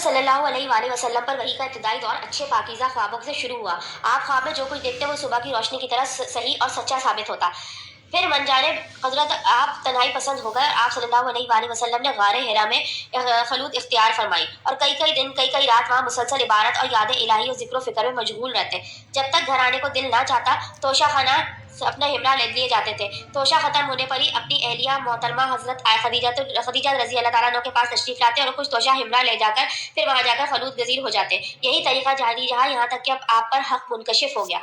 صلی اللہ علیہ وآلہ وسلم پر وحی کا ابتدائی دور اچھے پاکیزہ خوابوں سے شروع ہوا۔ آپ خواب میں جو کچھ دیکھتے وہ صبح کی روشنی کی طرح صحیح اور سچا ثابت ہوتا۔ پھر من جانب حضرت آپ تنہائی پسند ہو گئے اور آپ صلی اللہ علیہ وآلہ وسلم نے غار حرا میں خلوت اختیار فرمائی اور کئی دن کئی رات وہاں مسلسل عبادت اور یاد الہی اور ذکر و فکر میں مشغول رہتے۔ جب تک گھر آنے کو دل نہ چاہتا توشہ خانہ اپنا ہمراہ لے لیے جاتے تھے۔ توشہ ختم ہونے پر ہی اپنی اہلیہ محترمہ حضرت خدیجہ رضی اللہ تعالیٰ عنہ کے پاس تشریف لاتے اور کچھ توشہ ہمراہ لے جا کر پھر وہاں جا کر خلوت گزیر ہو جاتے۔ یہی طریقہ جاری رہا یہاں تک کہ اب آپ پر حق منکشف ہو گیا۔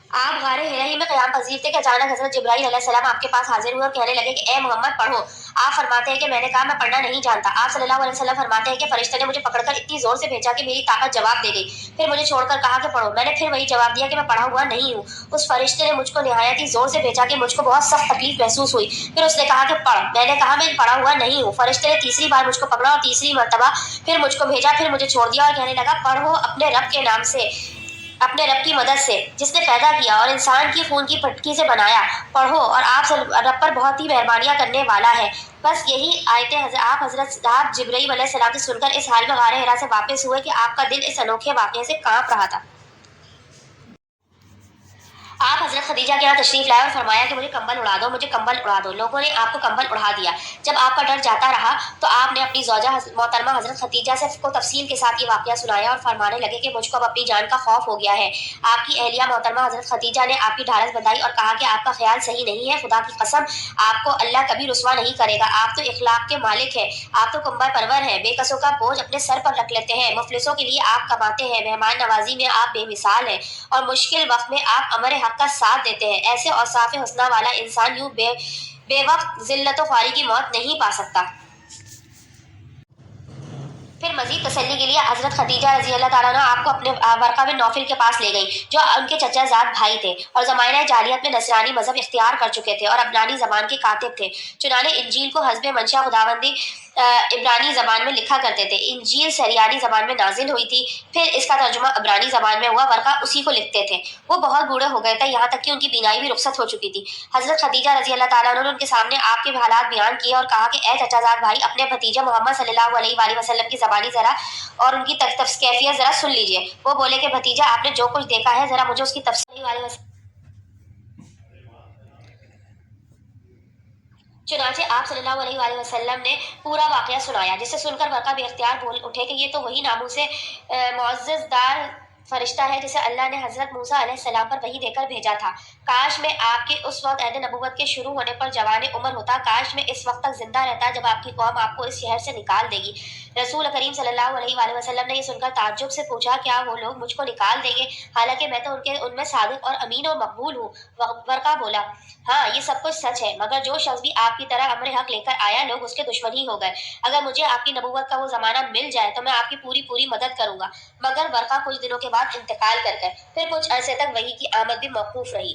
آپ غار حرا ہی میں قیام پذیر تھے کہ اچانک حضرت جبرائیل علیہ السلام آپ کے پاس حاضر ہوئے اور کہنے لگے کہ اے محمد پڑھو۔ آپ فرماتے ہیں کہ میں نے کہا میں پڑھنا نہیں جانتا۔ آپ صلی اللہ علیہ وسلم فرماتے ہیں کہ فرشتے نے مجھے پکڑ کر اتنی زور سے بھیجا کہ میری طاقت جواب دے گئی، پھر مجھے چھوڑ کر کہا کہ پڑھو۔ میں نے پھر وہی جواب دیا کہ میں پڑھا ہوا نہیں ہوں۔ اس فرشتے نے مجھ کو نہایت ہی زور سے بھیجا کہ مجھ کو بہت سخت تکلیف محسوس ہوئی، پھر اس نے کہا کہ پڑھ۔ میں نے کہا میں پڑھا ہوا نہیں ہوں۔ فرشتے نے تیسری بار مجھ کو پکڑا اور تیسری مرتبہ پھر مجھ کو بھیجا، پھر مجھے چھوڑ دیا اور کہنے لگا پڑھو اپنے رب کے نام سے، اپنے رب کی مدد سے جس نے پیدا کیا اور انسان کی خون کی پٹکی سے بنایا، پڑھو اور آپ رب پر بہت ہی مہربانیاں کرنے والا ہے۔ بس یہی آیتیں آپ جبرائیل علیہ السلام سے سن کر اس حال میں غار حرا سے واپس ہوئے کہ آپ کا دل اس انوکھے واقعے سے کانپ رہا تھا۔ آپ حضرت خدیجہ کے یہاں تشریف لائے اور فرمایا کہ مجھے کمبل اڑا دو، مجھے کمبل اڑا دو۔ لوگوں نے آپ کو کمبل اڑا دیا۔ جب آپ کا ڈر جاتا رہا تو آپ نے اپنی زوجہ محترمہ حضرت خدیجہ سے کو تفصیل کے ساتھ یہ واقعہ سنایا اور فرمانے لگے کہ مجھ کو اب اپنی جان کا خوف ہو گیا ہے۔ آپ کی اہلیہ محترمہ حضرت خدیجہ نے آپ کی ڈھارس بندھائی اور کہا کہ آپ کا خیال صحیح نہیں ہے، خدا کی قسم آپ کو اللہ کبھی رسوا نہیں کرے گا۔ آپ تو اخلاق کے مالک ہیں، آپ تو کنبہ پرور ہیں، بے کسوں کا بوجھ اپنے سر پر رکھ لیتے ہیں، مفلسوں کے لیے آپ کماتے ہیں، مہمان نوازی میں آپ بے مثال ہیں اور مشکل وقت میں آپ امر حق کا ساتھ دیتے ہیں۔ ایسے اوصاف حسنہ والا انسان یوں بے وقت ذلت و خواری کی موت نہیں پا سکتا۔ پھر مزید تسلی کے لیے حضرت خدیجہ رضی اللہ تعالیٰ عنہ آپ کو اپنے ورقہ بن نوفل کے پاس لے گئی جو ان کے چچا زاد بھائی تھے اور زمانہ جاہلیت میں نصرانی مذہب اختیار کر چکے تھے اور عبرانی زبان کے کاتب تھے۔ چنانچہ انجیل کو حسب منشا خداوندی عبرانی زبان میں لکھا کرتے تھے۔ انجیل سریانی زبان میں نازل ہوئی تھی، پھر اس کا ترجمہ عبرانی زبان میں ہوا، ورقہ اسی کو لکھتے تھے۔ وہ بہت بوڑھے ہو گئے تھے، یہاں تک کہ ان کی بینائی بھی رخصت ہو چکی تھی۔ حضرت خدیجہ رضی اللہ تعالیٰ عنہ نے ان کے سامنے آپ کے حالات بیان کیے اور کہا کہ اے چچا زاد بھائی، اپنے بھتیجے محمد صلی اللہ علیہ وآلہ وسلم کی زبانی ذرا اور ان کی کیفیت ذرا سن لیجئے۔ وہ بولے کہ بھتیجا آپ نے جو کچھ دیکھا ہے ذرا مجھے اس کی تفصیل۔ چنانچہ آپ صلی اللہ علیہ وآلہ وسلم نے پورا واقعہ سنایا، جسے سن کر ورقہ بے اختیار بول اٹھے کہ یہ تو وہی ناموس معزز دار فرشتہ ہے جسے اللہ نے حضرت موسیٰ علیہ السلام پر وحی دے کر بھیجا تھا۔ کاش میں آپ کے اس وقت عہد نبوت کے شروع ہونے پر جوان عمر ہوتا، کاش میں اس وقت تک زندہ رہتا جب آپ کی قوم آپ کو اس شہر سے نکال دے گی۔ رسول کریم صلی اللہ علیہ وآلہ وسلم نے یہ سن کر تعجب سے پوچھا کیا وہ لوگ مجھ کو نکال دیں گے حالانکہ میں تو ان میں صادق اور امین و مقبول ہوں؟ ورقہ بولا ہاں یہ سب کچھ سچ ہے، مگر جو شخص بھی آپ کی طرح امر حق لے کر آیا لوگ اس کے دشمن ہی ہو گئے۔ اگر مجھے آپ کی نبوت کا وہ زمانہ مل جائے تو میں آپ کی پوری مدد کروں گا۔ مگر ورقہ کچھ دنوں کے بعد انتقال کر گئے، پھر کچھ عرصے تک وحی کی آمد بھی موقوف رہی۔